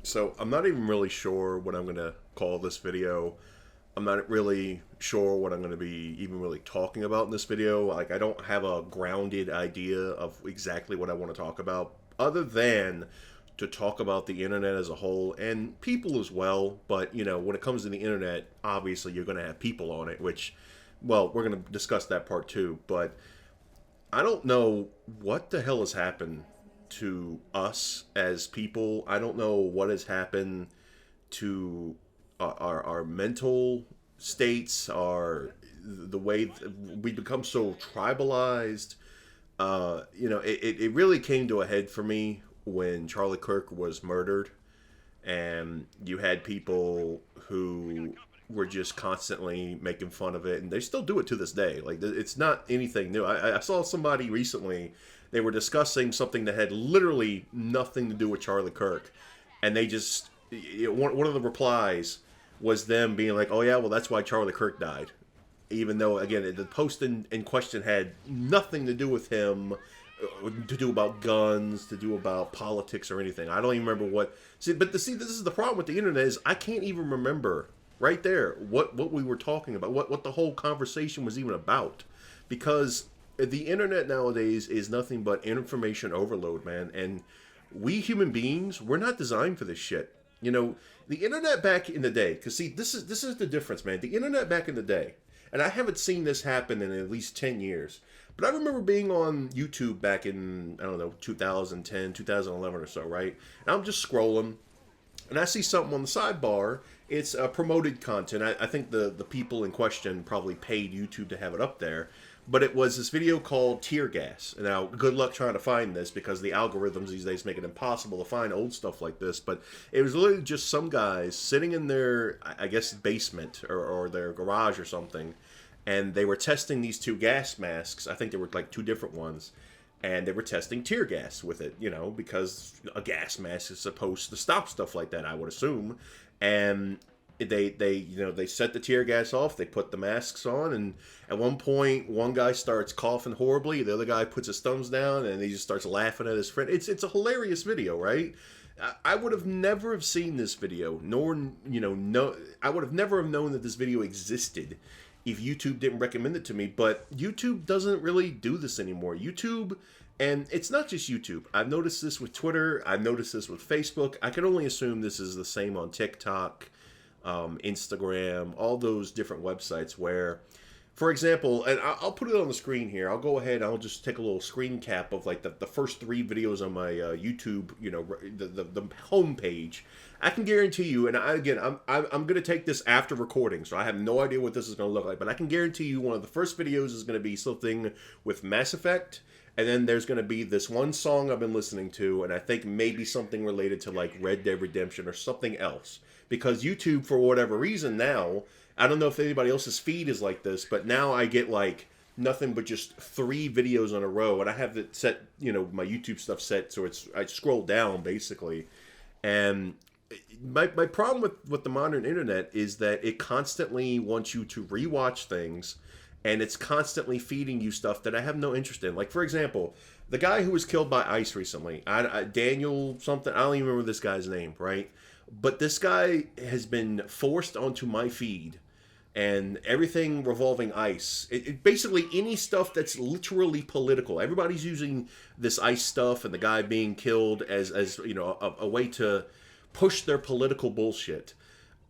So I'm not even really sure what I'm gonna call this video. I'm not really sure what I'm gonna be even really talking about in this video. Like I don't have a grounded idea of exactly what I want to talk about, other than to talk about the internet as a whole and people as well. But when it comes to the internet, obviously you're gonna have people on it, which, well, we're gonna discuss that part too. But I don't know what the hell has happened to us as people. I don't know what has happened to our mental states, our the way we become so tribalized. It really came to a head for me when Charlie Kirk was murdered, and you had people who were just constantly making fun of it, and they still do it to this day. Like it's not anything new. I saw somebody recently. They were discussing something that had literally nothing to do with Charlie Kirk, and they just one of the replies was them being like, "Oh yeah, well that's why Charlie Kirk died," even though again the post in question had nothing to do with him, to do about guns, to do about politics or anything. I don't even remember what. See, this is the problem with the internet is I can't even remember right there what we were talking about, what the whole conversation was even about, because the internet nowadays is nothing but information overload, man. And we human beings, we're not designed for this shit. The internet back in the day, because see, this is the difference, man. The internet back in the day, and I haven't seen this happen in at least 10 years. But I remember being on YouTube back in, I don't know, 2010, 2011 or so, right? And I'm just scrolling, and I see something on the sidebar. It's promoted content. I think the people in question probably paid YouTube to have it up there. But it was this video called Tear Gas. Now, good luck trying to find this because the algorithms these days make it impossible to find old stuff like this. But it was literally just some guys sitting in their, I guess, basement or their garage or something. And they were testing these two gas masks. I think there were like two different ones. And they were testing tear gas with it, because a gas mask is supposed to stop stuff like that, I would assume. And they set the tear gas off. They put the masks on, and at one point, one guy starts coughing horribly. The other guy puts his thumbs down, and he just starts laughing at his friend. It's a hilarious video, right? I would have never have seen this video, nor no, I would have never have known that this video existed if YouTube didn't recommend it to me. But YouTube doesn't really do this anymore. YouTube, and it's not just YouTube. I've noticed this with Twitter. I've noticed this with Facebook. I can only assume this is the same on TikTok, Instagram, all those different websites where, for example, and I'll put it on the screen here. I'll go ahead. I'll just take a little screen cap of like the first three videos on my YouTube. The home page. I can guarantee you, and I'm going to take this after recording, so I have no idea what this is going to look like. But I can guarantee you, one of the first videos is going to be something with Mass Effect, and then there's going to be this one song I've been listening to, and I think maybe something related to like Red Dead Redemption or something else. Because YouTube, for whatever reason now, I don't know if anybody else's feed is like this, but now I get like nothing but just three videos in a row, and I have it set, my YouTube stuff set so I scroll down basically, and my problem with the modern internet is that it constantly wants you to rewatch things, and it's constantly feeding you stuff that I have no interest in. Like, for example, the guy who was killed by ICE recently, Daniel something, I don't even remember this guy's name, right? But this guy has been forced onto my feed, and everything revolving ICE. Basically, any stuff that's literally political. Everybody's using this ICE stuff and the guy being killed as a way to push their political bullshit.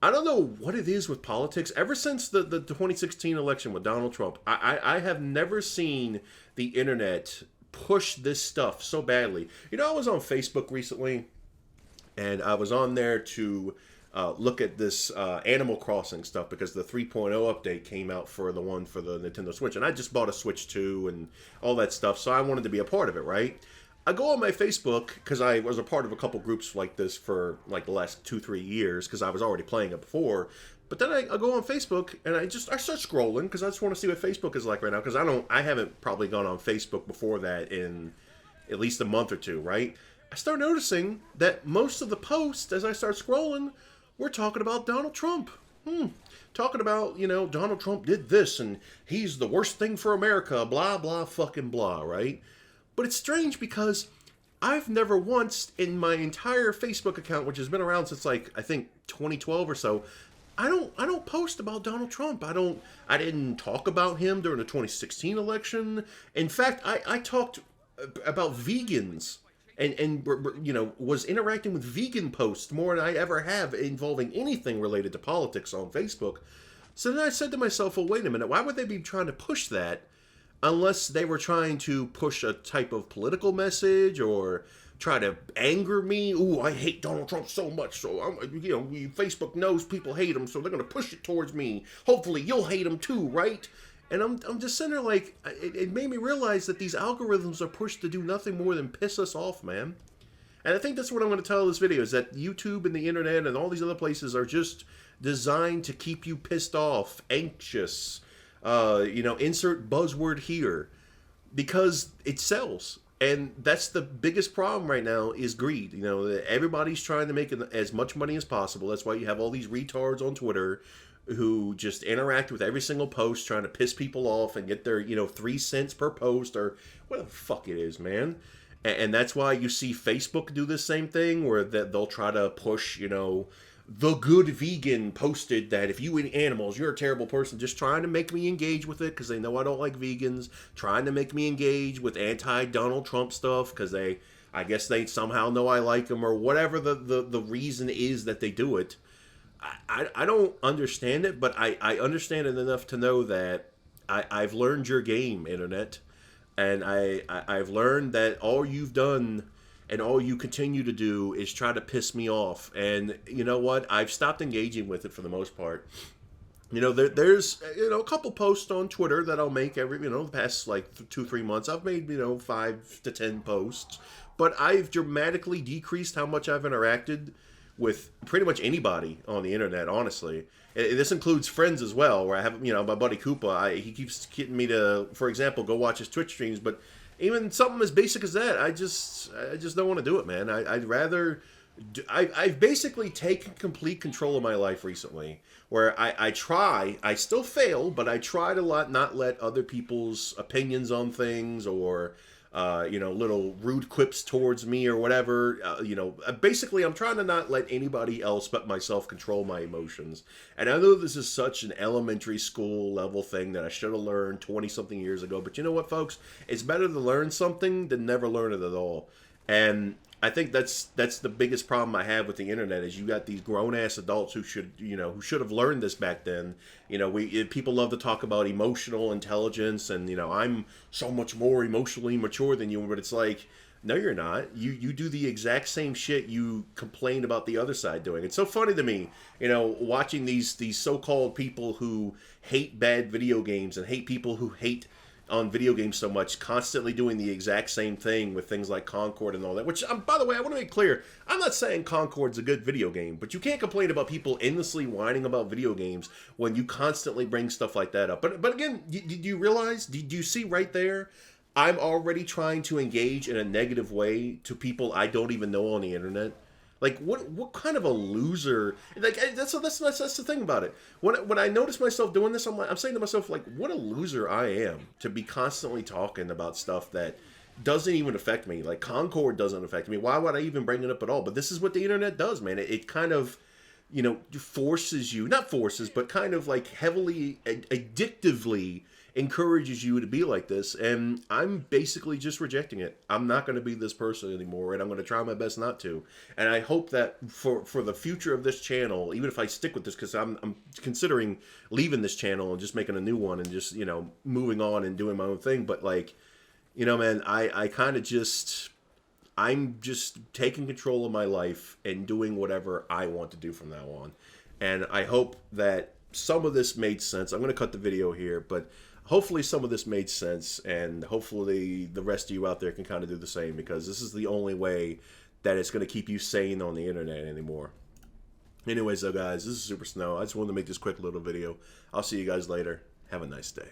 I don't know what it is with politics. Ever since the 2016 election with Donald Trump, I have never seen the internet push this stuff so badly. I was on Facebook recently, and I was on there to look at this Animal Crossing stuff because the 3.0 update came out for the one for the Nintendo Switch, and I just bought a Switch 2 and all that stuff, so I wanted to be a part of it, right? I go on my Facebook because I was a part of a couple groups like this for like the last 2-3 years because I was already playing it before. But then I go on Facebook and I start scrolling because I just want to see what Facebook is like right now, because I haven't probably gone on Facebook before that in at least a month or two, right? I start noticing that most of the posts as I start scrolling, we're talking about Donald Trump. Talking about, Donald Trump did this and he's the worst thing for America, blah, blah, fucking blah, right? But it's strange because I've never once in my entire Facebook account, which has been around since like I think 2012 or so, I don't post about Donald Trump. I didn't talk about him during the 2016 election. In fact, I talked about vegans and was interacting with vegan posts more than I ever have involving anything related to politics on Facebook. So then I said to myself, well, wait a minute, why would they be trying to push that unless they were trying to push a type of political message or try to anger me? Ooh, I hate Donald Trump so much, so Facebook knows people hate him, so they're gonna push it towards me. Hopefully, you'll hate him too, right? And I'm just sitting there like, it made me realize that these algorithms are pushed to do nothing more than piss us off, man. And I think that's what I'm going to tell this video, is that YouTube and the internet and all these other places are just designed to keep you pissed off, anxious, insert buzzword here, because it sells. And that's the biggest problem right now, is greed. Everybody's trying to make as much money as possible. That's why you have all these retards on Twitter who just interact with every single post trying to piss people off and get their 3 cents per post or whatever the fuck it is, man. And that's why you see Facebook do the same thing, where they'll try to push, the good vegan posted that if you eat animals, you're a terrible person, just trying to make me engage with it because they know I don't like vegans, trying to make me engage with anti-Donald Trump stuff because I guess they somehow know I like him, or whatever the reason is that they do it. I don't understand it, but I understand it enough to know that I've learned your game, internet. And I've learned that all you've done and all you continue to do is try to piss me off. And you know what? I've stopped engaging with it for the most part. There's a couple posts on Twitter that I'll make every, the past like 2-3 months. I've made, 5 to 10 posts. But I've dramatically decreased how much I've interacted with pretty much anybody on the internet, honestly. This includes friends as well, where I have, my buddy Koopa, he keeps getting me to, for example, go watch his Twitch streams, but even something as basic as that, I just don't want to do it, man. I'd rather, I've basically taken complete control of my life recently, where I still fail, but I try to not let other people's opinions on things or little rude quips towards me or whatever. Basically, I'm trying to not let anybody else but myself control my emotions. And I know this is such an elementary school level thing that I should have learned 20-something years ago. But you know what, folks? It's better to learn something than never learn it at all. And I think that's the biggest problem I have with the internet, is you got these grown-ass adults who should have learned this back then. People love to talk about emotional intelligence and, I'm so much more emotionally mature than you, but it's like, no, you're not. You do the exact same shit you complain about the other side doing. It's so funny to me, watching these so-called people who hate bad video games and hate people who hate on video games so much, constantly doing the exact same thing with things like Concord and all that, which, by the way, I want to make clear, I'm not saying Concord's a good video game, but you can't complain about people endlessly whining about video games when you constantly bring stuff like that up. But again, did you realize, did you see right there, I'm already trying to engage in a negative way to people I don't even know on the internet? Like, what kind of a loser? Like, that's the thing about it. When I notice myself doing this, I'm saying to myself, like, what a loser I am to be constantly talking about stuff that doesn't even affect me. Like, Concord doesn't affect me. Why would I even bring it up at all? But this is what the internet does, man. It kind of, forces you, not forces, but kind of like heavily, addictively encourages you to be like this, and I'm basically just rejecting it. I'm not going to be this person anymore, and I'm going to try my best not to. And I hope that for the future of this channel, even if I stick with this, because I'm considering leaving this channel and just making a new one and just, moving on and doing my own thing. But like, man, I kind of just, I'm just taking control of my life and doing whatever I want to do from now on. And I hope that some of this made sense. I'm going to cut the video here, but hopefully some of this made sense, and hopefully the rest of you out there can kind of do the same, because this is the only way that it's going to keep you sane on the internet anymore. Anyways, though, guys, this is Super Snow. I just wanted to make this quick little video. I'll see you guys later. Have a nice day.